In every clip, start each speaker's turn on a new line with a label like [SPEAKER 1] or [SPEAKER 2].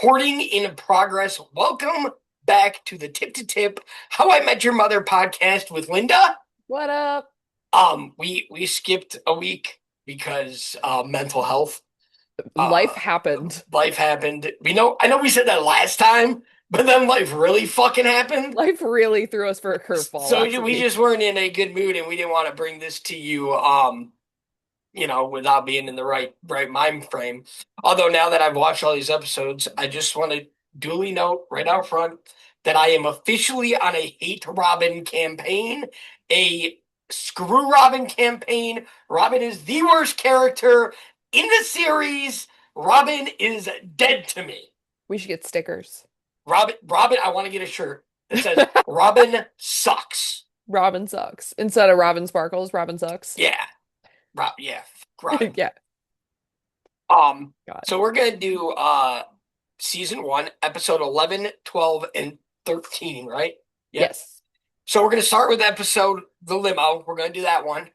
[SPEAKER 1] Recording in progress. Welcome back to the Tip to Tip How I Met Your Mother podcast with Linda.
[SPEAKER 2] What up?
[SPEAKER 1] We skipped a week because mental health.
[SPEAKER 2] Life
[SPEAKER 1] Uh
[SPEAKER 2] happened.
[SPEAKER 1] Life happened. I know we said that last time, but then life really fucking happened.
[SPEAKER 2] Life really threw us for a curveball
[SPEAKER 1] So
[SPEAKER 2] last
[SPEAKER 1] we
[SPEAKER 2] week.
[SPEAKER 1] just weren't in a good mood and we didn't want to bring this to you without being in the right mind frame. Although now that I've watched all these episodes, I just want to duly note right out front that I am officially on a hate Robin campaign, a screw Robin campaign. Robin is the worst character in the series. Robin is dead to me.
[SPEAKER 2] We should get stickers.
[SPEAKER 1] Robin, I want to get a shirt that says Robin sucks.
[SPEAKER 2] Robin sucks. Instead of Robin Sparkles, Robin sucks.
[SPEAKER 1] Yeah, yeah, Robin.
[SPEAKER 2] Yeah.
[SPEAKER 1] Um,
[SPEAKER 2] God.
[SPEAKER 1] so we're gonna do season 1, episode 11, 12, and 13, right? Yep.
[SPEAKER 2] Yes.
[SPEAKER 1] So we're gonna start with episode The Limo. We're gonna do that one.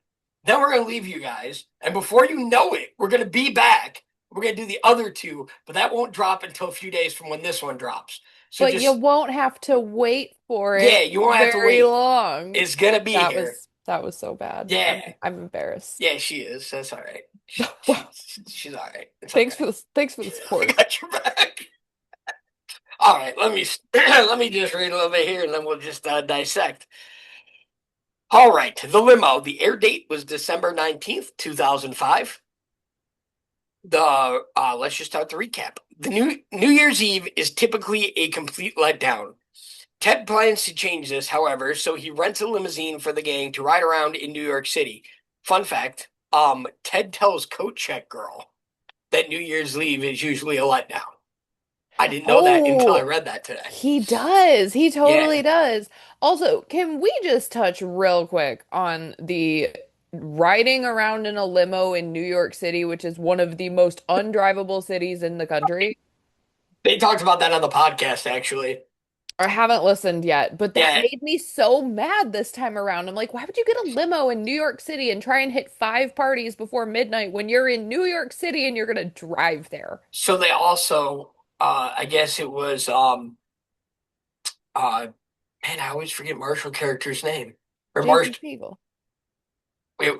[SPEAKER 1] Then we're gonna leave you guys. And before you know it, we're gonna be back. We're gonna do the other two, but that won't drop until a few days from when this one drops. So
[SPEAKER 2] But you
[SPEAKER 1] just
[SPEAKER 2] won't have to wait for
[SPEAKER 1] yeah,
[SPEAKER 2] it
[SPEAKER 1] you won't have to
[SPEAKER 2] very
[SPEAKER 1] wait.
[SPEAKER 2] long.
[SPEAKER 1] It's gonna be
[SPEAKER 2] That
[SPEAKER 1] here.
[SPEAKER 2] was that was so bad.
[SPEAKER 1] Yeah.
[SPEAKER 2] I'm embarrassed.
[SPEAKER 1] Yeah, she is. That's all right.
[SPEAKER 2] Wow.
[SPEAKER 1] She's all right. It's
[SPEAKER 2] Thanks
[SPEAKER 1] okay.
[SPEAKER 2] thanks for the
[SPEAKER 1] I
[SPEAKER 2] support.
[SPEAKER 1] got your back. All right, let me let me just read a little bit here, and then we'll just dissect. All right, The Limo. The air date was December 19th, 2005. Let's just start the recap. The New Year's Eve is typically a complete letdown. Ted plans to change this, however, so he rents a limousine for the gang to ride around in New York City. Fun fact: Ted tells Coat Check Girl that New Year's Eve is usually a letdown. I didn't know that until I
[SPEAKER 2] Oh,
[SPEAKER 1] read that today.
[SPEAKER 2] he does. He
[SPEAKER 1] Yeah.
[SPEAKER 2] totally does. Also, can we just touch real quick on the riding around in a limo in New York City, which is one of the most undrivable cities in the country?
[SPEAKER 1] They talked about that on the podcast, actually.
[SPEAKER 2] I haven't listened yet, but that
[SPEAKER 1] Yeah.
[SPEAKER 2] made me so mad this time around. I'm like, why would you get a limo in New York City and try and hit 5 parties before midnight when you're in New York City and you're gonna drive there?
[SPEAKER 1] So they also, I guess it was, man, I always forget Marshall character's name. Or
[SPEAKER 2] Jason
[SPEAKER 1] Marsh,
[SPEAKER 2] Segel.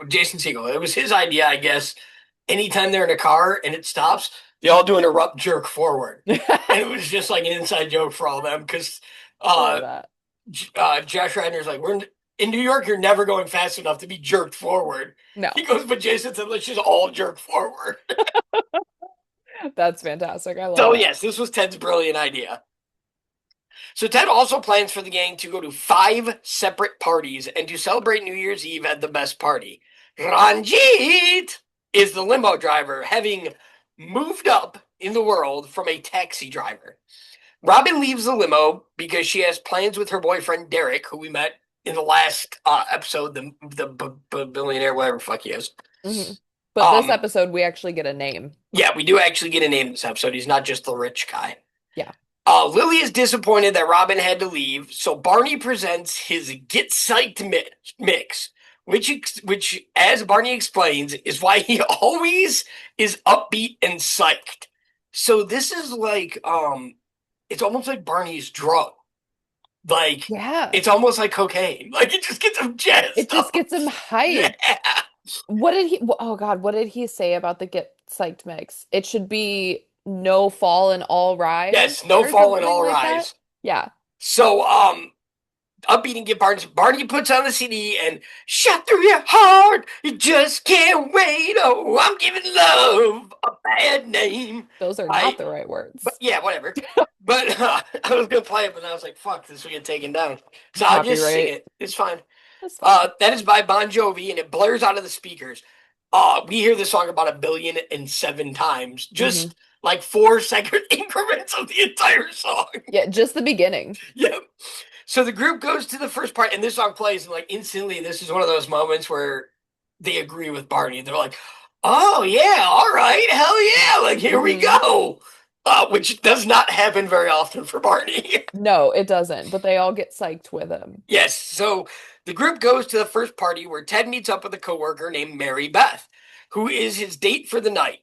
[SPEAKER 1] Jason Segel. It was his idea, I guess. Anytime they're in a car and it stops, they all do an abrupt jerk forward. And it was just like an inside joke for all of them because
[SPEAKER 2] Love
[SPEAKER 1] uh,
[SPEAKER 2] that.
[SPEAKER 1] Josh Radnor's like, we're in New York, you're never going fast enough to be jerked forward.
[SPEAKER 2] No,
[SPEAKER 1] He goes, but Jason said, let's just all jerk forward.
[SPEAKER 2] that's fantastic. I love
[SPEAKER 1] So,
[SPEAKER 2] that.
[SPEAKER 1] yes, this was Ted's brilliant idea. So, Ted also plans for the gang to go to 5 separate parties and to celebrate New Year's Eve at the best party. Ranjit is the limo driver, having moved up in the world from a taxi driver. Robin leaves the limo because she has plans with her boyfriend Derek, who we met in the last episode, the billionaire, whatever the fuck he is.
[SPEAKER 2] Hmm. But this
[SPEAKER 1] Um,
[SPEAKER 2] episode, we actually get a name.
[SPEAKER 1] yeah, we do actually get a name in this episode. He's not just the rich guy.
[SPEAKER 2] Yeah.
[SPEAKER 1] Lily is disappointed that Robin had to leave, so Barney presents his Get Psyched mix, which, as Barney explains, is why he always is upbeat and psyched. So this is like, it's almost like Barney's drug. Like,
[SPEAKER 2] Yeah.
[SPEAKER 1] it's almost like cocaine. Like, it just gets him
[SPEAKER 2] It
[SPEAKER 1] jazzed
[SPEAKER 2] just
[SPEAKER 1] up.
[SPEAKER 2] gets him
[SPEAKER 1] Yeah.
[SPEAKER 2] hyped. What did he, oh God, what did he say about the Get Psyched mix? It should be no fall and all rise
[SPEAKER 1] Yes, no
[SPEAKER 2] or
[SPEAKER 1] fall and
[SPEAKER 2] something
[SPEAKER 1] all
[SPEAKER 2] like that.
[SPEAKER 1] rise.
[SPEAKER 2] Yeah.
[SPEAKER 1] So, upbeat and get Barney. Barney puts on the CD and shot through your heart. You just can't wait. Oh, I'm giving love a bad name.
[SPEAKER 2] Those are not
[SPEAKER 1] I,
[SPEAKER 2] the right
[SPEAKER 1] but
[SPEAKER 2] words.
[SPEAKER 1] yeah, whatever. But I was gonna play it, but I was like, "Fuck, this will get taken down." So I'll just sing
[SPEAKER 2] Copyright.
[SPEAKER 1] it. It's fine.
[SPEAKER 2] That's fine.
[SPEAKER 1] That is by Bon Jovi, and it blares out of the speakers. We hear this song about 1,000,000,007 times,
[SPEAKER 2] Hmm.
[SPEAKER 1] just like 4 second increments of the entire song.
[SPEAKER 2] Yeah, just the beginning.
[SPEAKER 1] Yep. So the group goes to the first part, and this song plays, and like instantly, this is one of those moments where they agree with Barney. They're like, "Oh yeah, all right, hell yeah, like here we
[SPEAKER 2] Hmm.
[SPEAKER 1] go," which does not happen very often for Barney.
[SPEAKER 2] No, it doesn't, but they all get psyched with him.
[SPEAKER 1] Yes, so the group goes to the first party where Ted meets up with a coworker named Mary Beth, who is his date for the night.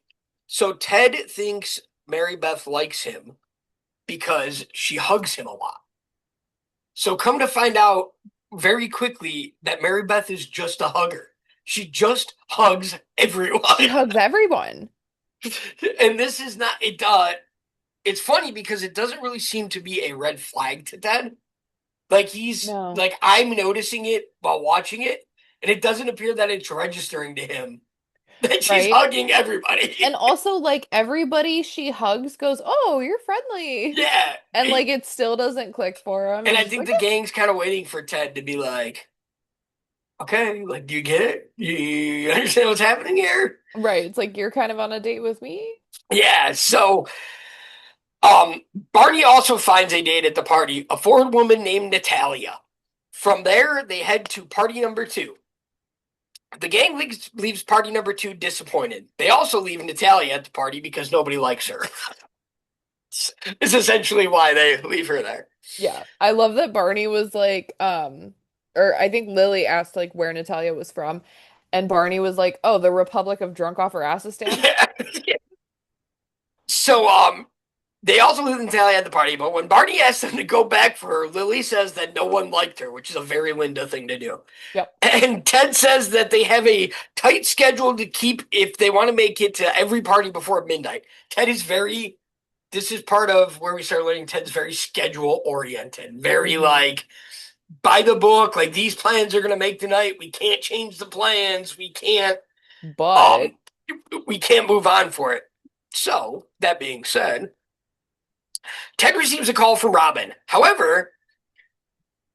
[SPEAKER 1] So Ted thinks Mary Beth likes him, because she hugs him a lot. So come to find out very quickly that Mary Beth is just a hugger. She just hugs everyone.
[SPEAKER 2] She hugs everyone.
[SPEAKER 1] And this is not it it's funny because it doesn't really seem to be a red flag to Ted. Like he's
[SPEAKER 2] No.
[SPEAKER 1] like I'm noticing it while watching it, and it doesn't appear that it's registering to him that she's
[SPEAKER 2] Right?
[SPEAKER 1] hugging everybody.
[SPEAKER 2] And also, like, everybody she hugs goes, "Oh, you're friendly."
[SPEAKER 1] Yeah.
[SPEAKER 2] And, like, it still doesn't click for him.
[SPEAKER 1] And
[SPEAKER 2] He's
[SPEAKER 1] I
[SPEAKER 2] just
[SPEAKER 1] think
[SPEAKER 2] like,
[SPEAKER 1] the gang's kind of waiting for Ted to be like, okay, like, do you get it? You understand what's happening here?
[SPEAKER 2] right. It's like, you're kind of on a date with me.
[SPEAKER 1] Yeah. So, Barney also finds a date at the party, a Ford woman named Natalia. From there, they head to party number two. The gang leaves party number two disappointed. They also leave Natalia at the party because nobody likes her. It's essentially why they leave her there.
[SPEAKER 2] Yeah. I love that Barney was like, or I think Lily asked, like, where Natalia was from. And Barney was like, "Oh, the Republic of Drunk Off Her Assistan."
[SPEAKER 1] Yeah. So, they also leave Natalia at the party, but when Barney asks them to go back for her, Lily says that no one liked her, which is a very Linda thing to do.
[SPEAKER 2] Yep.
[SPEAKER 1] And Ted says that they have a tight schedule to keep if they want to make it to every party before midnight. Ted is very, this is part of where we start learning Ted's very schedule oriented, very
[SPEAKER 2] Mhm.
[SPEAKER 1] like by the book, like these plans are going to make tonight. We can't change the plans.
[SPEAKER 2] But
[SPEAKER 1] Um, we can't move on for it. So that being said, Ted receives a call from Robin. However,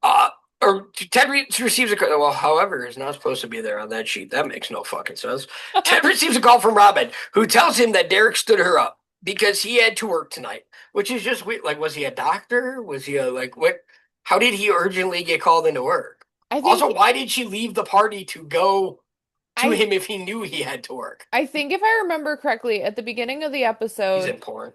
[SPEAKER 1] uh, or Ted receives a call. Well, however, is not supposed to be there on that sheet. That makes no fucking sense. Ted receives a call from Robin, who tells him that Derek stood her up because he had to work tonight, which is just weird. Like, was he a doctor? Was he a like what? How did he urgently get called into work?
[SPEAKER 2] I think
[SPEAKER 1] Also, why did she leave the party to go to
[SPEAKER 2] I
[SPEAKER 1] him if he knew he had to work?
[SPEAKER 2] I think if I remember correctly, at the beginning of the
[SPEAKER 1] He's in
[SPEAKER 2] episode,
[SPEAKER 1] porn.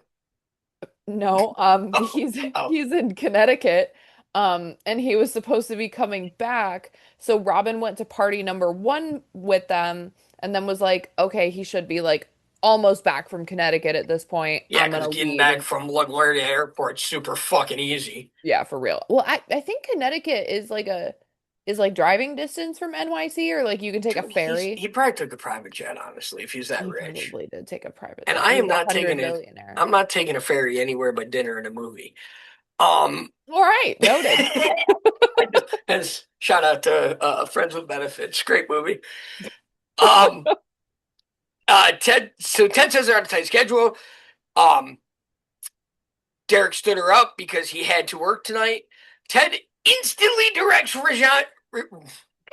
[SPEAKER 2] no,
[SPEAKER 1] Oh, oh,
[SPEAKER 2] he's in Connecticut, and he was supposed to be coming back. So Robin went to party number one with them, and then was like, "Okay, he should be like almost back from Connecticut at this point.
[SPEAKER 1] yeah,
[SPEAKER 2] I'm
[SPEAKER 1] because
[SPEAKER 2] gonna
[SPEAKER 1] getting
[SPEAKER 2] leave."
[SPEAKER 1] back
[SPEAKER 2] And
[SPEAKER 1] from LaGuardia Airport super fucking easy.
[SPEAKER 2] yeah, for real. Well, I think Connecticut is like driving distance from NYC, or like you can take a
[SPEAKER 1] Dude,
[SPEAKER 2] ferry.
[SPEAKER 1] he probably took a private jet, honestly, if he's that
[SPEAKER 2] He
[SPEAKER 1] rich.
[SPEAKER 2] probably did take a private
[SPEAKER 1] And
[SPEAKER 2] jet.
[SPEAKER 1] I am
[SPEAKER 2] He's a
[SPEAKER 1] not
[SPEAKER 2] hundred
[SPEAKER 1] taking it.
[SPEAKER 2] billionaire.
[SPEAKER 1] I'm not taking a ferry anywhere but dinner and a movie. Um,
[SPEAKER 2] All right, noted.
[SPEAKER 1] as shout out to Friends with Benefits, great movie. Um, Ted. So Ted says they're on a tight schedule. Um, Derek stood her up because he had to work tonight. Ted instantly directs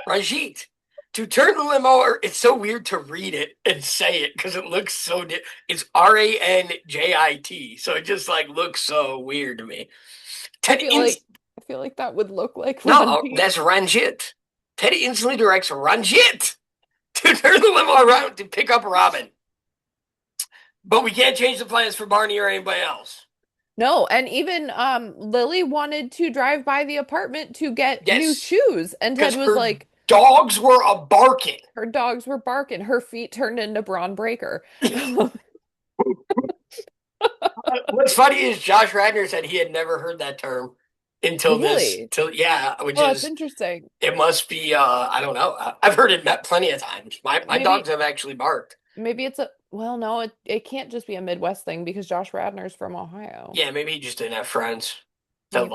[SPEAKER 1] Ranjit to turn the limo. Or it's so weird to read it and say it because it looks so. It's Ranjit, so it just like looks so weird to me.
[SPEAKER 2] I
[SPEAKER 1] Ted
[SPEAKER 2] feel like
[SPEAKER 1] inst-
[SPEAKER 2] I feel like that would look like
[SPEAKER 1] no,
[SPEAKER 2] Ranji.
[SPEAKER 1] that's Ranjit. Ted instantly directs Ranjit to turn the limo around to pick up Robin. But we can't change the plans for Barney or anybody else.
[SPEAKER 2] No, and even Lily wanted to drive by the apartment to get new
[SPEAKER 1] Yes,
[SPEAKER 2] shoes, and Ted
[SPEAKER 1] because
[SPEAKER 2] was
[SPEAKER 1] her
[SPEAKER 2] like,
[SPEAKER 1] dogs were a barking.
[SPEAKER 2] her dogs were barking, her feet turned into Braun Breaker.
[SPEAKER 1] What's funny is Josh Radnor said he had never heard that term until this.
[SPEAKER 2] Really?
[SPEAKER 1] Till yeah, which
[SPEAKER 2] Oh, that's
[SPEAKER 1] is
[SPEAKER 2] interesting.
[SPEAKER 1] it must be. I don't know. I've heard it plenty of times. My dogs
[SPEAKER 2] Maybe
[SPEAKER 1] have actually barked.
[SPEAKER 2] maybe it's a well, no, it can't just be a Midwest thing because Josh Radnor's from Ohio.
[SPEAKER 1] Yeah, maybe he just didn't have friends
[SPEAKER 2] Maybe.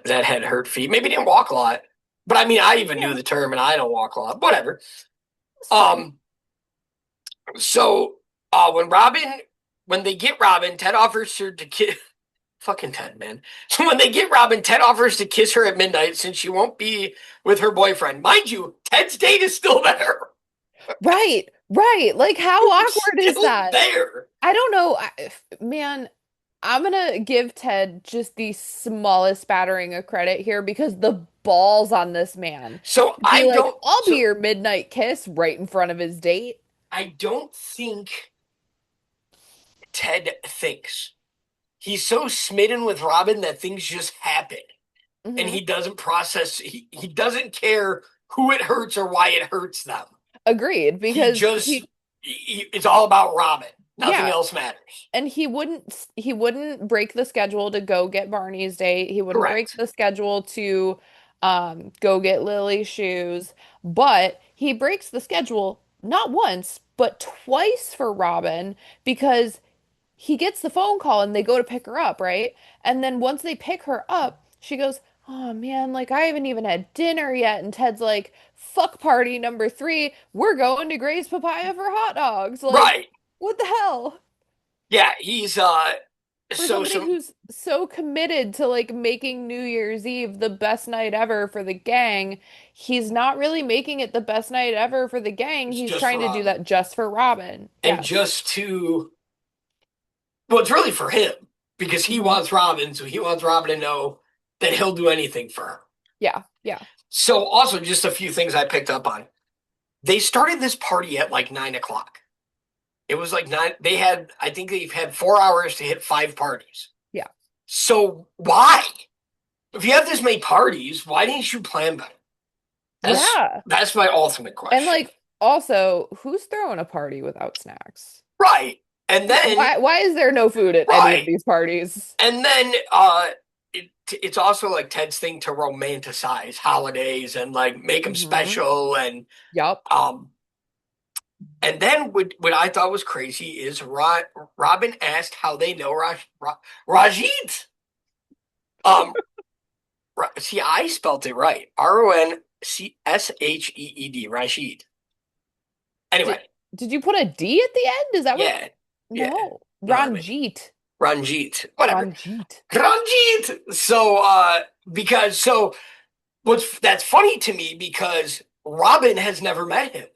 [SPEAKER 1] that had hurt feet. Maybe he didn't walk a lot. But I mean, I even knew
[SPEAKER 2] Yeah,
[SPEAKER 1] the term, and I don't walk a lot. Whatever.
[SPEAKER 2] it's fine.
[SPEAKER 1] Um. So, when they get Robin, Ted offers her to kiss. Fucking Ted, man. So when they get Robin, Ted offers to kiss her at midnight since she won't be with her boyfriend. Mind you, Ted's date is still there.
[SPEAKER 2] Right, right. Like how
[SPEAKER 1] It's
[SPEAKER 2] awkward is
[SPEAKER 1] still
[SPEAKER 2] that?
[SPEAKER 1] there.
[SPEAKER 2] I don't know. Man, I'm gonna give Ted just the smallest spattering of credit here because the balls on this man
[SPEAKER 1] So
[SPEAKER 2] to be like, I'll be
[SPEAKER 1] so
[SPEAKER 2] your midnight kiss right in front of his date.
[SPEAKER 1] I don't think Ted thinks. He's so smitten with Robin that things just happen. And
[SPEAKER 2] Hmm.
[SPEAKER 1] he doesn't process, he doesn't care who it hurts or why it hurts them.
[SPEAKER 2] Agreed,
[SPEAKER 1] He
[SPEAKER 2] because
[SPEAKER 1] just, it's all about Robin. Nothing
[SPEAKER 2] Yeah.
[SPEAKER 1] else matters.
[SPEAKER 2] And he wouldn't break the schedule to go get Barney's date. He wouldn't break
[SPEAKER 1] Correct.
[SPEAKER 2] the schedule to go get Lily's shoes, but he breaks the schedule not once, but twice for Robin because he gets the phone call and they go to pick her up, right? And then once they pick her up, she goes, "Oh man, like I haven't even had dinner yet." And Ted's like, "Fuck party number three. We're going to Gray's Papaya for hot dogs." Like,
[SPEAKER 1] Right.
[SPEAKER 2] what the hell?
[SPEAKER 1] Yeah, he's
[SPEAKER 2] For
[SPEAKER 1] so
[SPEAKER 2] somebody
[SPEAKER 1] some
[SPEAKER 2] who's so committed to like making New Year's Eve the best night ever for the gang, he's not really making it the best night ever for the gang.
[SPEAKER 1] it's
[SPEAKER 2] He's
[SPEAKER 1] just for
[SPEAKER 2] trying to do
[SPEAKER 1] Robin.
[SPEAKER 2] that just for Robin.
[SPEAKER 1] And
[SPEAKER 2] Yes.
[SPEAKER 1] just to well, it's really for him because he
[SPEAKER 2] Hmm.
[SPEAKER 1] wants Robin, so he wants Robin to know that he'll do anything for her.
[SPEAKER 2] Yeah. Yeah.
[SPEAKER 1] So also just a few things I picked up on. They started this party at like 9 o'clock. It was like nine. They had, I think they've had 4 hours to hit five parties.
[SPEAKER 2] Yeah.
[SPEAKER 1] So why? If you have this many parties, why didn't you plan better? That's
[SPEAKER 2] Yeah.
[SPEAKER 1] that's my ultimate
[SPEAKER 2] And
[SPEAKER 1] question.
[SPEAKER 2] like also, who's throwing a party without snacks?
[SPEAKER 1] Right. And then
[SPEAKER 2] Why is there no food at any of
[SPEAKER 1] right.
[SPEAKER 2] these parties?
[SPEAKER 1] And then it's also like Ted's thing to romanticize holidays and like make them
[SPEAKER 2] Hmm.
[SPEAKER 1] special
[SPEAKER 2] Yup.
[SPEAKER 1] um and then what I thought was crazy is Robin asked how they know Rajit. Um See, I spelt it right. Roncsheed. Rashid.
[SPEAKER 2] Did
[SPEAKER 1] Anyway,
[SPEAKER 2] did you put a D at the end? Is that what?
[SPEAKER 1] yeah. Yeah.
[SPEAKER 2] No.
[SPEAKER 1] No, I mean
[SPEAKER 2] Ranjit.
[SPEAKER 1] Ranjit. Whatever.
[SPEAKER 2] Ranjit.
[SPEAKER 1] Ranjit. So because so what's that's funny to me because Robin has never met him.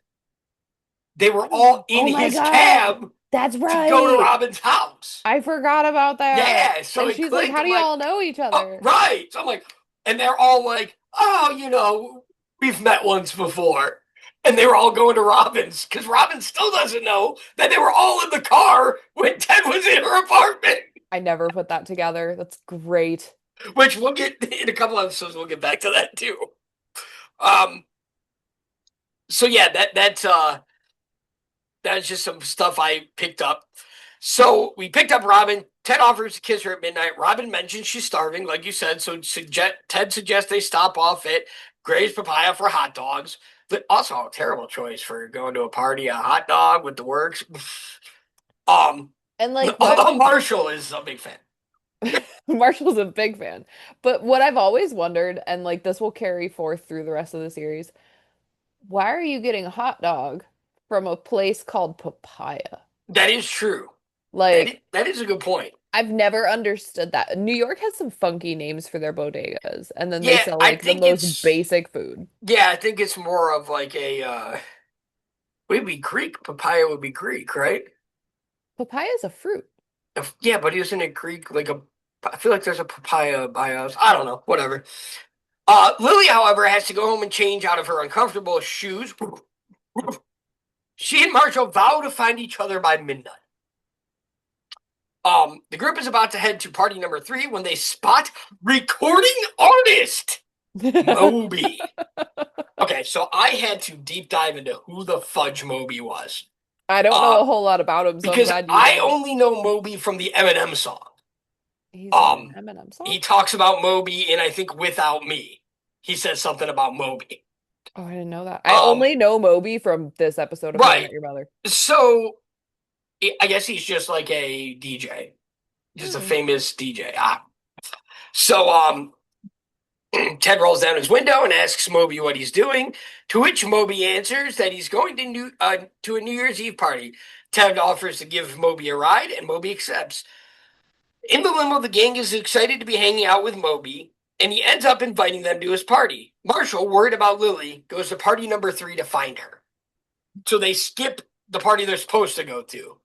[SPEAKER 1] They were all in
[SPEAKER 2] Oh my
[SPEAKER 1] his
[SPEAKER 2] God.
[SPEAKER 1] cab
[SPEAKER 2] That's
[SPEAKER 1] to go to
[SPEAKER 2] right.
[SPEAKER 1] Robin's house.
[SPEAKER 2] I forgot about that.
[SPEAKER 1] Yeah, so
[SPEAKER 2] And
[SPEAKER 1] it
[SPEAKER 2] she's like,
[SPEAKER 1] clicked.
[SPEAKER 2] "How
[SPEAKER 1] I'm
[SPEAKER 2] do
[SPEAKER 1] like,
[SPEAKER 2] y'all know each
[SPEAKER 1] oh,
[SPEAKER 2] other?"
[SPEAKER 1] right. So I'm like, and they're all like, oh, we've met once before. And they were all going to Robin's because Robin still doesn't know that they were all in the car when Ted was in her apartment,
[SPEAKER 2] I never put that together. That's great.
[SPEAKER 1] which we'll get in a couple episodes. We'll get back to that too. Um, so yeah, that's just some stuff I picked up. So we picked up Robin. Ted offers to kiss her at midnight. Robin mentions she's starving, like you said. So Ted suggests they stop off at Gray's Papaya for hot dogs. But also a terrible choice for going to a party, a hot dog with the works. Um,
[SPEAKER 2] And like what
[SPEAKER 1] although Marshall is a big fan.
[SPEAKER 2] Marshall's a big fan. But what I've always wondered, and like this will carry forth through the rest of the series, why are you getting a hot dog from a place called Papaya?
[SPEAKER 1] That is true.
[SPEAKER 2] Like,
[SPEAKER 1] That is a good point.
[SPEAKER 2] I've never understood that. New York has some funky names for their bodegas, and then they
[SPEAKER 1] Yeah,
[SPEAKER 2] sell like the most basic food.
[SPEAKER 1] I think it's more of like a would be Greek. Papaya would be Greek, right?
[SPEAKER 2] Papaya is a fruit.
[SPEAKER 1] Yeah, but isn't it Greek? Like a, I feel like there's a papaya by us. I don't know. Whatever. Lily, however, has to go home and change out of her uncomfortable shoes. She and Marshall vow to find each other by midnight. The group is about to head to party number three when they spot recording artist Moby. Okay, so I had to deep dive into who the fudge Moby was.
[SPEAKER 2] I don't know
[SPEAKER 1] Uh,
[SPEAKER 2] a whole lot about him, so I'm
[SPEAKER 1] because
[SPEAKER 2] glad you
[SPEAKER 1] I
[SPEAKER 2] do.
[SPEAKER 1] only know Moby from the Eminem song.
[SPEAKER 2] He's in an
[SPEAKER 1] Um,
[SPEAKER 2] Eminem
[SPEAKER 1] he
[SPEAKER 2] song?
[SPEAKER 1] talks about Moby, and I think Without Me, he says something about Moby.
[SPEAKER 2] Oh, I didn't know that. I
[SPEAKER 1] Um,
[SPEAKER 2] only know Moby from this episode of How I
[SPEAKER 1] right.
[SPEAKER 2] Met Your Mother.
[SPEAKER 1] So I guess he's just like a DJ, just a
[SPEAKER 2] Hmm.
[SPEAKER 1] famous DJ. So Ted rolls down his window and asks Moby what he's doing, to which Moby answers that he's going to a New Year's Eve party. Ted offers to give Moby a ride, and Moby accepts. In the limo, the gang is excited to be hanging out with Moby, and he ends up inviting them to his party. Marshall, worried about Lily, goes to party number three to find her. So they skip the party they're supposed to go to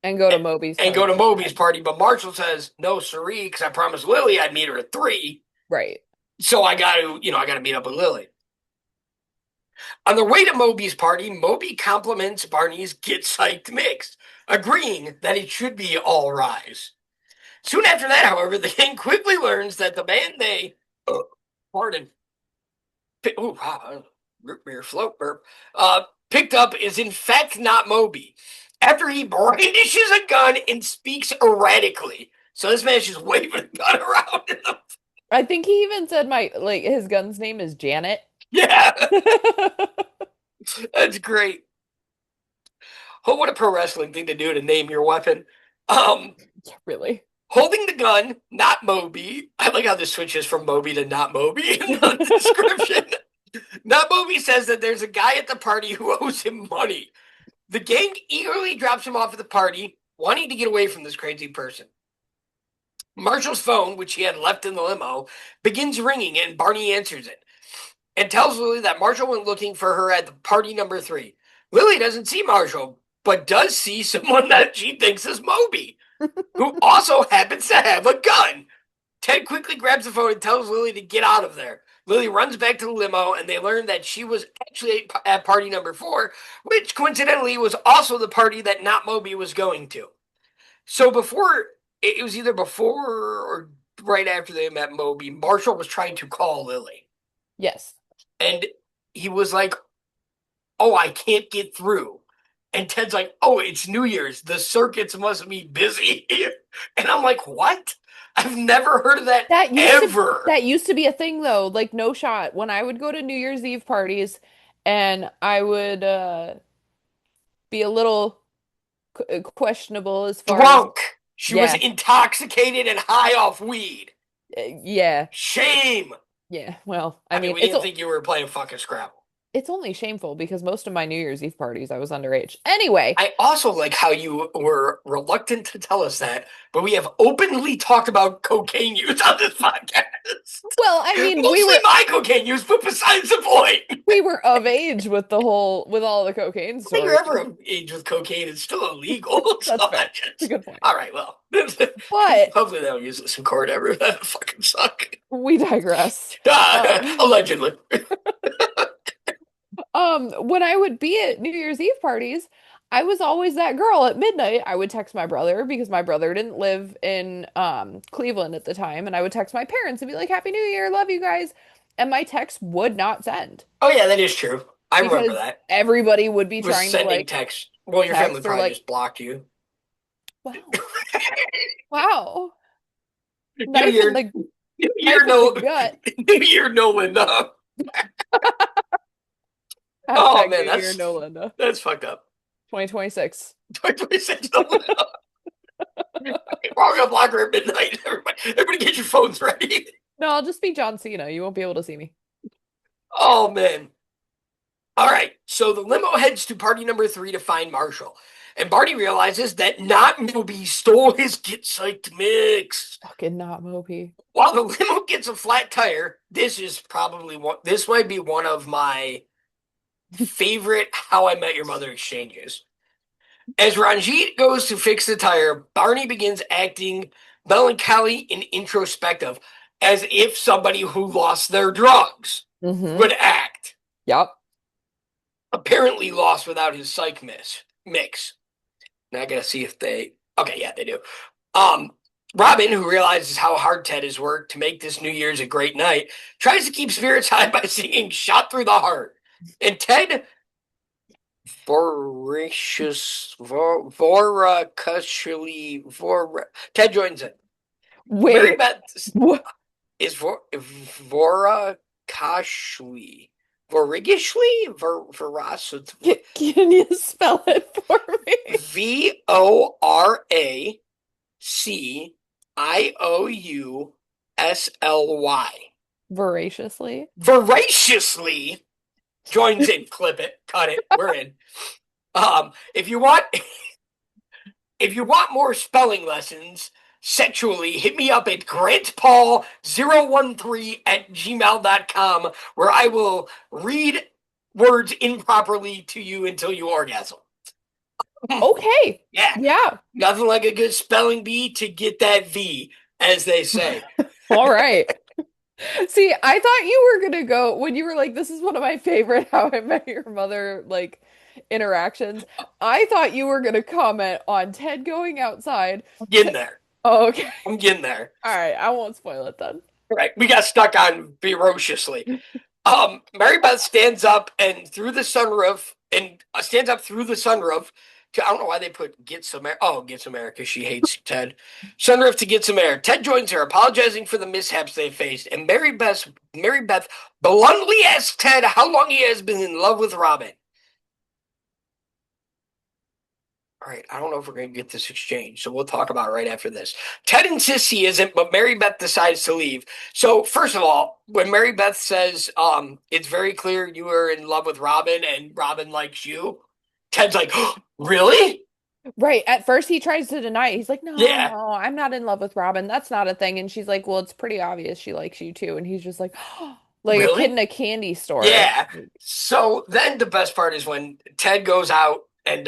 [SPEAKER 2] And go to Moby's
[SPEAKER 1] and go
[SPEAKER 2] party
[SPEAKER 1] to Moby's
[SPEAKER 2] instead.
[SPEAKER 1] party. But Marshall says, no, siree, because I promised Lily I'd meet her at three.
[SPEAKER 2] Right.
[SPEAKER 1] So I got to meet up with Lily. On their way to Moby's party, Moby compliments Barney's Get Psyched mix, agreeing that it should be All Rise. Soon after that, however, the gang quickly learns that the band pardon, ooh, root beer float burp, picked up is in fact not Moby, after he brandishes a gun and speaks erratically. So this man's just waving a gun around.
[SPEAKER 2] I think he even said my like his gun's name is Janet.
[SPEAKER 1] Yeah, that's great. Oh, what a pro wrestling thing to do to name your weapon. Um,
[SPEAKER 2] Yeah, really.
[SPEAKER 1] Holding the gun, not Moby. I like how this switches from Moby to not Moby in the description. Not Moby says that there's a guy at the party who owes him money. The gang eagerly drops him off at the party, wanting to get away from this crazy person. Marshall's phone, which he had left in the limo, begins ringing and Barney answers it and tells Lily that Marshall went looking for her at the party number 3. Lily doesn't see Marshall, but does see someone that she thinks is Moby, who also happens to have a gun. Ted quickly grabs the phone and tells Lily to get out of there. Lily runs back to the limo, and they learn that she was actually at party number 4, which coincidentally was also the party that Not Moby was going to. So before, it was either before or right after they met Moby, Marshall was trying to call Lily.
[SPEAKER 2] Yes.
[SPEAKER 1] And he was like, "Oh, I can't get through." And Ted's like, "Oh, it's New Year's. The circuits must be busy." And I'm like, "What? I've never heard of that ever."
[SPEAKER 2] That used to be a thing though, like no shot. When I would go to New Year's Eve parties and I would be a little questionable as far as
[SPEAKER 1] Drunk. She was
[SPEAKER 2] yeah.
[SPEAKER 1] intoxicated and high off weed.
[SPEAKER 2] Yeah.
[SPEAKER 1] Shame.
[SPEAKER 2] Yeah. Well, I
[SPEAKER 1] I mean,
[SPEAKER 2] mean,
[SPEAKER 1] we didn't think you were playing fucking Scrabble.
[SPEAKER 2] it's only shameful because most of my New Year's Eve parties I was underage. Anyway,
[SPEAKER 1] I also like how you were reluctant to tell us that, but we have openly talked about cocaine use on this podcast.
[SPEAKER 2] well, I mean,
[SPEAKER 1] Mostly my cocaine use, but besides the point.
[SPEAKER 2] we were of age with with all the cocaine
[SPEAKER 1] If you're
[SPEAKER 2] stories.
[SPEAKER 1] ever of age with cocaine, it's still illegal. So
[SPEAKER 2] That's fair. That's a good point.
[SPEAKER 1] all right, well,
[SPEAKER 2] But
[SPEAKER 1] hopefully they don't use this in court ever. That fucking suck.
[SPEAKER 2] we digress.
[SPEAKER 1] Allegedly.
[SPEAKER 2] When I would be at New Year's Eve parties, I was always that girl at midnight. I would text my brother because my brother didn't live in Cleveland at the time, and I would text my parents and be like, "Happy New Year, love you guys." And my text would not send
[SPEAKER 1] Oh yeah, that is true. I remember
[SPEAKER 2] because
[SPEAKER 1] that.
[SPEAKER 2] everybody would be
[SPEAKER 1] Was
[SPEAKER 2] trying to
[SPEAKER 1] sending
[SPEAKER 2] like
[SPEAKER 1] text. Well, your family
[SPEAKER 2] text or
[SPEAKER 1] probably
[SPEAKER 2] like,
[SPEAKER 1] just blocked you.
[SPEAKER 2] wow,
[SPEAKER 1] New
[SPEAKER 2] knife in
[SPEAKER 1] Year,
[SPEAKER 2] the
[SPEAKER 1] New
[SPEAKER 2] knife
[SPEAKER 1] Year,
[SPEAKER 2] in the
[SPEAKER 1] no,
[SPEAKER 2] gut.
[SPEAKER 1] New Year, no Linda. Oh
[SPEAKER 2] Hashtag
[SPEAKER 1] man,
[SPEAKER 2] New Year, no Linda.
[SPEAKER 1] that's fucked up.
[SPEAKER 2] 2026.
[SPEAKER 1] 2026, no Linda. We're all gonna block her at midnight. Everybody, get your phones ready.
[SPEAKER 2] No, I'll just be John Cena. You won't be able to see me.
[SPEAKER 1] Oh man. All right, so the limo heads to party number 3 to find Marshall. And Barney realizes that not Moby stole his Get Psyched mix.
[SPEAKER 2] Fucking not Moby.
[SPEAKER 1] While the limo gets a flat tire, this might be one of my favorite How I Met Your Mother exchanges. As Ranjit goes to fix the tire, Barney begins acting melancholy and introspective, as if somebody who lost their drugs
[SPEAKER 2] Mm-hmm.
[SPEAKER 1] would act.
[SPEAKER 2] Yep.
[SPEAKER 1] Apparently lost without his psych mix. Now I gotta see if they. Okay, yeah, they do. Um, Robin, who realizes how hard Ted has worked to make this New Year's a great night, tries to keep spirits high by singing "Shot Through the Heart," and Ted Ted joins in. Mary
[SPEAKER 2] Wait.
[SPEAKER 1] Beth
[SPEAKER 2] What?
[SPEAKER 1] is Voracashly. Vorigishly?
[SPEAKER 2] Can you spell it for me?
[SPEAKER 1] Voraciously.
[SPEAKER 2] Voraciously.
[SPEAKER 1] Voraciously joins in. Clip it. Cut it. We're in. If you want more spelling lessons sexually, hit me up at grantpaul013@gmail.com, where I will read words improperly to you until you orgasm.
[SPEAKER 2] Okay.
[SPEAKER 1] Yeah.
[SPEAKER 2] Yeah.
[SPEAKER 1] Nothing like a good spelling bee to get that V, as they say.
[SPEAKER 2] All right. See, I thought you were gonna go when you were like, this is one of my favorite How I Met Your Mother like interactions. I thought you were gonna comment on Ted going outside.
[SPEAKER 1] I'm getting there.
[SPEAKER 2] Oh, okay.
[SPEAKER 1] I'm getting there.
[SPEAKER 2] All right. I won't spoil it then.
[SPEAKER 1] Right. We got stuck on ferociously. Mary Beth stands up through the sunroof I don't know why they put Get Some Air. Oh, Get Some Air because she hates Ted. Sunroof to Get Some Air. Ted joins her, apologizing for the mishaps they faced, and Mary Beth bluntly asks Ted how long he has been in love with Robin. All right, I don't know if we're going to get this exchange, so we'll talk about it right after this. Ted insists he isn't, but Mary Beth decides to leave. So, first of all, when Mary Beth says, it's very clear you are in love with Robin and Robin likes you, Ted's like, oh, really?
[SPEAKER 2] Right. At first, he tries to deny it. He's like, no,
[SPEAKER 1] Yeah,
[SPEAKER 2] no, I'm not in love with Robin. That's not a thing. And she's like, well, it's pretty obvious she likes you too. And he's just like, like a kid
[SPEAKER 1] really?
[SPEAKER 2] in a candy store.
[SPEAKER 1] Yeah. So then the best part is when Ted goes out and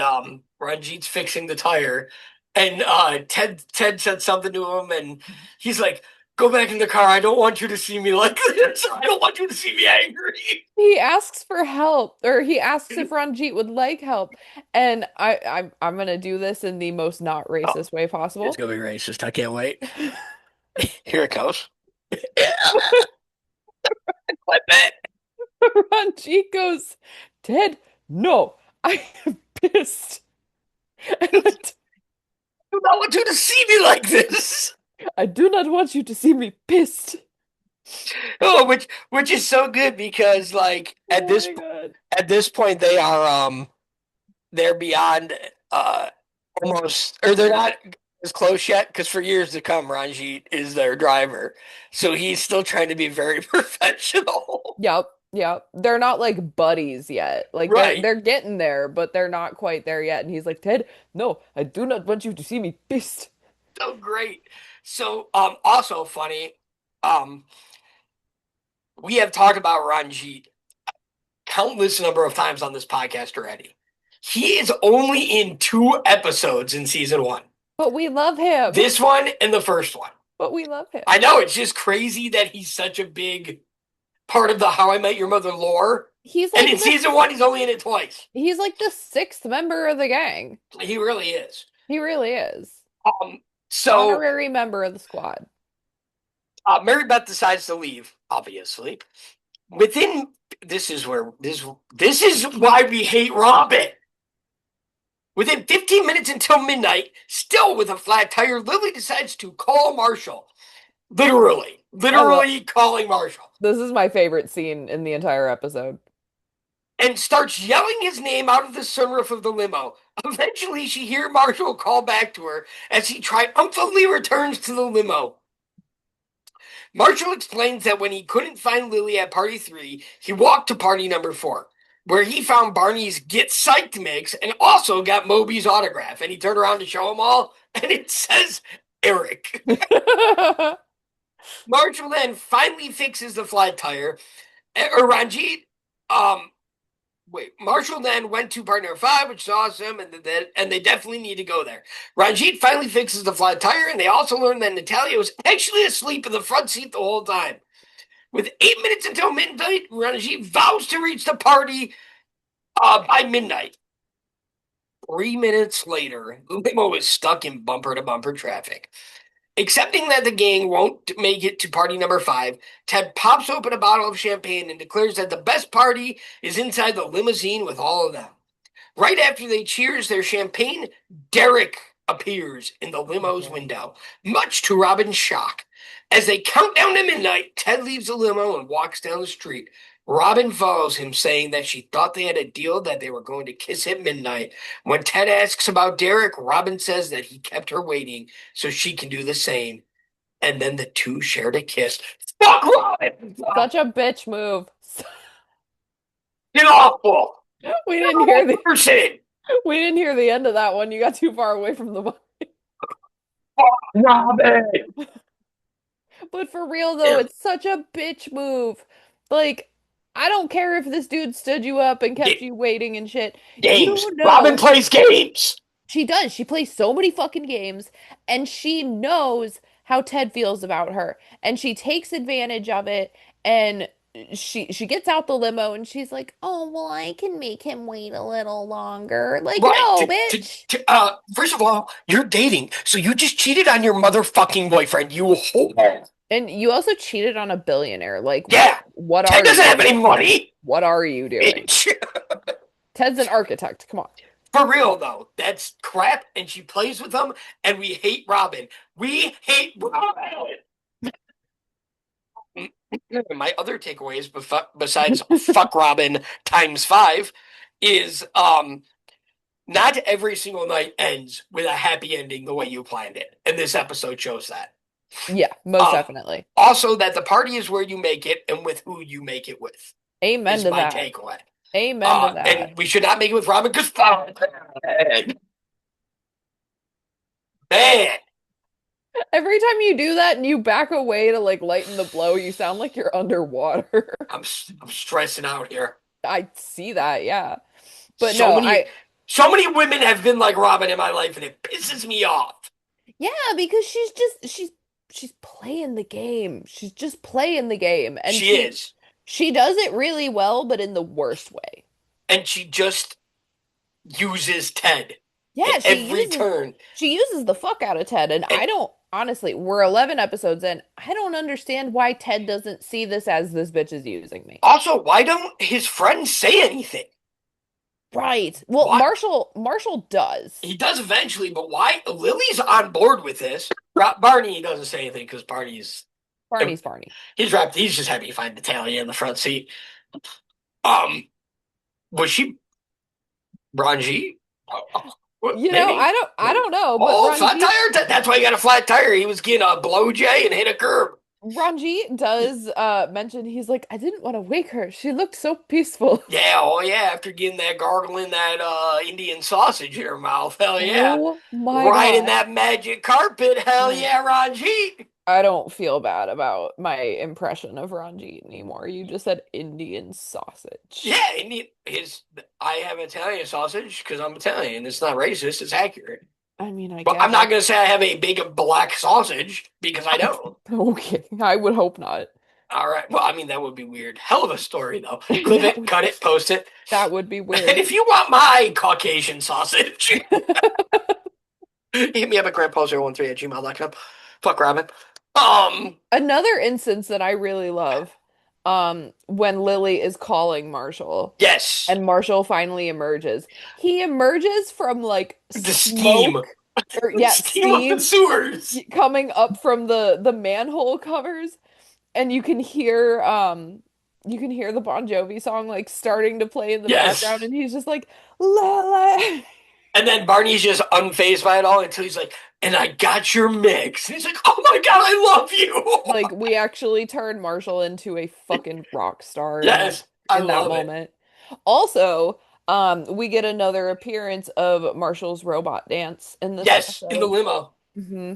[SPEAKER 1] Ranjit's fixing the tire and Ted said something to him and he's like, go back in the car. I don't want you to see me like this. I don't want you to see me angry.
[SPEAKER 2] He asks for help, or he asks if Ranjit would like help. And I'm gonna do this in the most not
[SPEAKER 1] Oh,
[SPEAKER 2] racist way
[SPEAKER 1] it's
[SPEAKER 2] possible.
[SPEAKER 1] gonna be racist. I can't wait. Here it goes. Clip it.
[SPEAKER 2] Ranjit goes, Ted, no, I am pissed. And
[SPEAKER 1] I don't want you to see me like this.
[SPEAKER 2] I do not want you to see me pissed.
[SPEAKER 1] Oh, which is so good because like
[SPEAKER 2] Oh my God.
[SPEAKER 1] at this point they are they're beyond almost or they're not as close yet because for years to come Ranjit is their driver. So he's still trying to be very professional.
[SPEAKER 2] Yep, yep. They're not like buddies yet. Like
[SPEAKER 1] Right.
[SPEAKER 2] they're getting there, but they're not quite there yet. And he's like, Ted, no, I do not want you to see me pissed.
[SPEAKER 1] So great. So also funny, um we have talked about Ranjit countless number of times on this podcast already. He is only in 2 episodes in season 1.
[SPEAKER 2] But we love him.
[SPEAKER 1] This one and the first one.
[SPEAKER 2] But we love him.
[SPEAKER 1] I know it's just crazy that he's such a big part of the How I Met Your Mother lore.
[SPEAKER 2] He's
[SPEAKER 1] And
[SPEAKER 2] like
[SPEAKER 1] in season 1, he's only in it twice.
[SPEAKER 2] he's like the sixth member of the gang.
[SPEAKER 1] He really is.
[SPEAKER 2] He really is.
[SPEAKER 1] Um, so
[SPEAKER 2] Honorary member of the squad.
[SPEAKER 1] Mary Beth decides to leave. Obviously, within this is where this is why we hate Robin. Within 15 minutes until midnight, still with a flat tire, Lily decides to call Marshall. Literally calling Marshall.
[SPEAKER 2] This is my favorite scene in the entire episode.
[SPEAKER 1] And starts yelling his name out of the sunroof of the limo. Eventually, she hears Marshall call back to her as he triumphantly returns to the limo. Marshall explains that when he couldn't find Lily at party 3, he walked to party number 4, where he found Barney's Get Psyched mix and also got Moby's autograph. And he turned around to show them all, and it says Eric. Marshall then finally fixes the flat tire. Or Ranjit, Marshall then went to partner 5, which is awesome, and they definitely need to go there. Ranjit finally fixes the flat tire, and they also learn that Natalia was actually asleep in the front seat the whole time. With 8 minutes until midnight, Ranjit vows to reach the party by midnight. 3 minutes later, the limo is stuck in bumper-to-bumper traffic. Accepting that the gang won't make it to party number 5, Ted pops open a bottle of champagne and declares that the best party is inside the limousine with all of them. Right after they cheers their champagne, Derek appears in the limo's window, much to Robin's shock. As they count down to midnight, Ted leaves the limo and walks down the street. Robin follows him, saying that she thought they had a deal that they were going to kiss at midnight. When Ted asks about Derek, Robin says that he kept her waiting so she can do the same. And then the two shared a kiss. Fuck Robin!
[SPEAKER 2] Such a bitch move.
[SPEAKER 1] You're awful!
[SPEAKER 2] We didn't hear the
[SPEAKER 1] Person!
[SPEAKER 2] we didn't hear the end of that one. You got too far away from the mic.
[SPEAKER 1] Fuck Robin!
[SPEAKER 2] But for real though, it's such a bitch move. Like, I don't care if this dude stood you up and kept you waiting and shit.
[SPEAKER 1] Games.
[SPEAKER 2] You
[SPEAKER 1] Robin
[SPEAKER 2] know
[SPEAKER 1] plays games.
[SPEAKER 2] she does. She plays so many fucking games, and she knows how Ted feels about her, and she takes advantage of it. And she gets out the limo, and she's like, "Oh well, I can make him wait a little longer." Like,
[SPEAKER 1] Right.
[SPEAKER 2] no, bitch.
[SPEAKER 1] First of all, you're dating, so you just cheated on your motherfucking boyfriend. You whore.
[SPEAKER 2] And you also cheated on a billionaire. Like,
[SPEAKER 1] Yeah.
[SPEAKER 2] what
[SPEAKER 1] Ted
[SPEAKER 2] are
[SPEAKER 1] doesn't
[SPEAKER 2] you
[SPEAKER 1] have any
[SPEAKER 2] doing?
[SPEAKER 1] money.
[SPEAKER 2] What are you doing?
[SPEAKER 1] Bitch.
[SPEAKER 2] Ted's an architect. Come on.
[SPEAKER 1] For real though, that's crap, and she plays with them, and we hate Robin. We hate Robin. My other takeaways, besides fuck Robin times five, is not every single night ends with a happy ending the way you planned it, and this episode shows that.
[SPEAKER 2] Yeah, most
[SPEAKER 1] Um,
[SPEAKER 2] definitely.
[SPEAKER 1] Also that the party is where you make it and with who you make it with
[SPEAKER 2] Amen
[SPEAKER 1] is
[SPEAKER 2] to
[SPEAKER 1] my
[SPEAKER 2] that.
[SPEAKER 1] takeaway.
[SPEAKER 2] Amen to
[SPEAKER 1] And
[SPEAKER 2] that.
[SPEAKER 1] we should not make it with Robin because man,
[SPEAKER 2] Every time you do that and you back away to like lighten the blow, you sound like you're underwater.
[SPEAKER 1] I'm stressing out here.
[SPEAKER 2] I see that, yeah. But
[SPEAKER 1] So
[SPEAKER 2] no,
[SPEAKER 1] many so many women have been like Robin in my life, and it pisses me off.
[SPEAKER 2] yeah, because she's playing the game. She's just playing the game, and
[SPEAKER 1] She is,
[SPEAKER 2] she does it really well, but in the worst way.
[SPEAKER 1] and she just uses Ted at
[SPEAKER 2] Yeah,
[SPEAKER 1] every turn.
[SPEAKER 2] she uses the fuck out of Ted, and
[SPEAKER 1] And
[SPEAKER 2] I don't honestly, we're 11 episodes in. I don't understand why Ted doesn't see this as this bitch is using me.
[SPEAKER 1] also, why don't his friends say anything?
[SPEAKER 2] Right. Well,
[SPEAKER 1] Why
[SPEAKER 2] Marshall does.
[SPEAKER 1] he does eventually, but why? Lily's on board with this. Barney doesn't say anything because Barney's
[SPEAKER 2] Barney's Barney.
[SPEAKER 1] he's wrapped. He's just happy to find Natalia in the front seat. Um, was she Ranji?
[SPEAKER 2] You know,
[SPEAKER 1] Maybe.
[SPEAKER 2] I don't know, but
[SPEAKER 1] Oh, flat tire. That's why he got a flat tire. He was getting a blow jay and hit a curb.
[SPEAKER 2] Ranjit does mention he's like, I didn't want to wake her. She looked so peaceful.
[SPEAKER 1] Yeah, oh yeah. After getting that gargling that Indian sausage in her mouth, hell yeah.
[SPEAKER 2] Oh my
[SPEAKER 1] Riding
[SPEAKER 2] God.
[SPEAKER 1] that magic carpet, hell
[SPEAKER 2] Mm.
[SPEAKER 1] yeah, Ranji.
[SPEAKER 2] I don't feel bad about my impression of Ranjit anymore. You just said Indian sausage.
[SPEAKER 1] Yeah, Indian. His. I have Italian sausage because I'm Italian. It's not racist. It's accurate.
[SPEAKER 2] I mean, I
[SPEAKER 1] But I'm not
[SPEAKER 2] guess.
[SPEAKER 1] gonna say I have a big black sausage because I don't.
[SPEAKER 2] Okay, I would hope not.
[SPEAKER 1] All right. Well, I mean that would be weird. Hell of a story though. Clip
[SPEAKER 2] That
[SPEAKER 1] it,
[SPEAKER 2] would
[SPEAKER 1] cut it, post it.
[SPEAKER 2] that would be
[SPEAKER 1] And
[SPEAKER 2] weird.
[SPEAKER 1] if you want my Caucasian sausage, hit me up at grandpa013@gmail.com. Fuck Robin.
[SPEAKER 2] Another instance that I really love, when Lily is calling Marshall
[SPEAKER 1] Yes,
[SPEAKER 2] and Marshall finally emerges. He emerges from like
[SPEAKER 1] the steam,
[SPEAKER 2] smoke or yeah,
[SPEAKER 1] steam of the
[SPEAKER 2] steam
[SPEAKER 1] sewers.
[SPEAKER 2] coming up from the manhole covers, and you can hear the Bon Jovi song like starting to play in the background,
[SPEAKER 1] Yes.
[SPEAKER 2] and he's just like la la.
[SPEAKER 1] And then Barney's just unfazed by it all until he's like, and I got your mix. And he's like, oh my God, I love you.
[SPEAKER 2] Like we actually turned Marshall into a fucking rock star
[SPEAKER 1] Yes, I
[SPEAKER 2] in that
[SPEAKER 1] love it.
[SPEAKER 2] moment. Also, we get another appearance of Marshall's robot dance in this
[SPEAKER 1] Yes, in the
[SPEAKER 2] episode.
[SPEAKER 1] limo.
[SPEAKER 2] hmm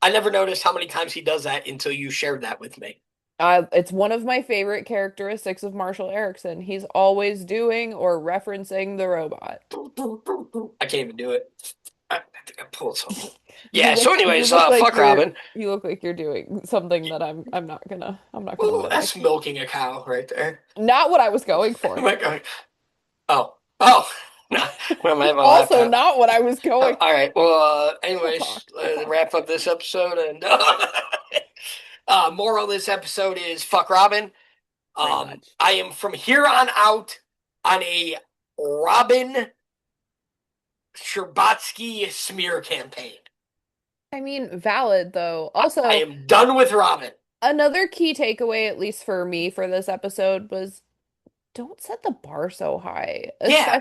[SPEAKER 1] I never noticed how many times he does that until you shared that with me.
[SPEAKER 2] It's one of my favorite characteristics of Marshall Erickson. He's always doing or referencing the robot.
[SPEAKER 1] I can't even do it. I think I pulled something.
[SPEAKER 2] You
[SPEAKER 1] Yeah, so
[SPEAKER 2] you
[SPEAKER 1] anyways,
[SPEAKER 2] look like
[SPEAKER 1] fuck Robin.
[SPEAKER 2] you're doing something that I'm not gonna
[SPEAKER 1] Ooh,
[SPEAKER 2] mimic.
[SPEAKER 1] that's milking a cow right there.
[SPEAKER 2] Not what I was going
[SPEAKER 1] Oh
[SPEAKER 2] for.
[SPEAKER 1] my God. Oh, oh. No, well, I have my
[SPEAKER 2] Also
[SPEAKER 1] laptop.
[SPEAKER 2] not what I was going.
[SPEAKER 1] All right. Well,
[SPEAKER 2] We'll
[SPEAKER 1] anyways,
[SPEAKER 2] talk. We'll talk.
[SPEAKER 1] wrap up this episode and moral of this episode is fuck Robin.
[SPEAKER 2] Pretty much.
[SPEAKER 1] I am from here on out on a Robin Sherbatsky smear campaign.
[SPEAKER 2] I mean, valid though.
[SPEAKER 1] I
[SPEAKER 2] Also,
[SPEAKER 1] am done with Robin.
[SPEAKER 2] another key takeaway, at least for me, for this episode was don't set the bar so high,
[SPEAKER 1] Yeah,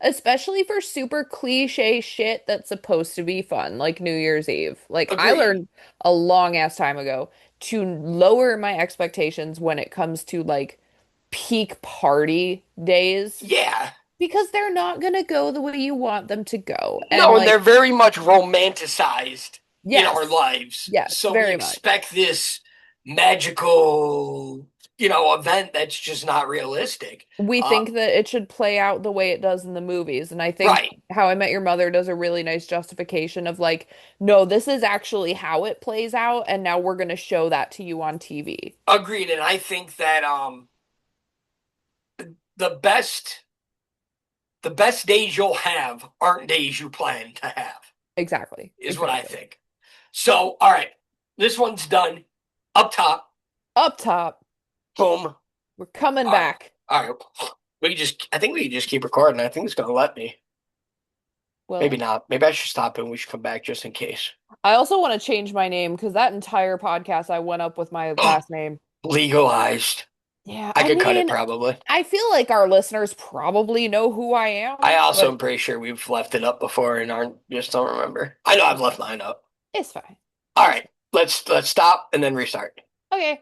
[SPEAKER 2] especially for super cliche shit that's supposed to be fun, like New Year's Eve. Like I
[SPEAKER 1] agreed.
[SPEAKER 2] learned a long ass time ago to lower my expectations when it comes to like peak party days
[SPEAKER 1] Yeah.
[SPEAKER 2] because they're not gonna go the way you want them to go. And
[SPEAKER 1] No, and they're
[SPEAKER 2] like,
[SPEAKER 1] very much romanticized in our
[SPEAKER 2] yes,
[SPEAKER 1] lives.
[SPEAKER 2] yes,
[SPEAKER 1] So we
[SPEAKER 2] very much.
[SPEAKER 1] expect this magical, event that's just not realistic.
[SPEAKER 2] We
[SPEAKER 1] Uh,
[SPEAKER 2] think that it should play out the way it does in the movies. And I think
[SPEAKER 1] right.
[SPEAKER 2] How I Met Your Mother does a really nice justification of like, no, this is actually how it plays out, and now we're going to show that to you on TV.
[SPEAKER 1] Agreed. And I think that the best the best days you'll have aren't days you plan to have,
[SPEAKER 2] Exactly.
[SPEAKER 1] is what I
[SPEAKER 2] Exactly.
[SPEAKER 1] think. So, all right. This one's done. Up top.
[SPEAKER 2] Up top,
[SPEAKER 1] Boom.
[SPEAKER 2] we're coming
[SPEAKER 1] All right.
[SPEAKER 2] back.
[SPEAKER 1] All right. I think we can just keep recording. I think it's gonna let me. Maybe
[SPEAKER 2] Will.
[SPEAKER 1] not. Maybe I should stop and we should come back just in case.
[SPEAKER 2] I also want to change my name because that entire podcast I went up with my last name.
[SPEAKER 1] Legalized.
[SPEAKER 2] Yeah,
[SPEAKER 1] I
[SPEAKER 2] I
[SPEAKER 1] could cut it
[SPEAKER 2] mean,
[SPEAKER 1] probably.
[SPEAKER 2] I feel like our listeners probably know who I
[SPEAKER 1] I
[SPEAKER 2] am,
[SPEAKER 1] also
[SPEAKER 2] but
[SPEAKER 1] am pretty sure we've left it up before and aren't just don't remember. I know I've left mine up.
[SPEAKER 2] it's fine.
[SPEAKER 1] All
[SPEAKER 2] It's
[SPEAKER 1] right, let's stop and then restart.
[SPEAKER 2] fine. Okay.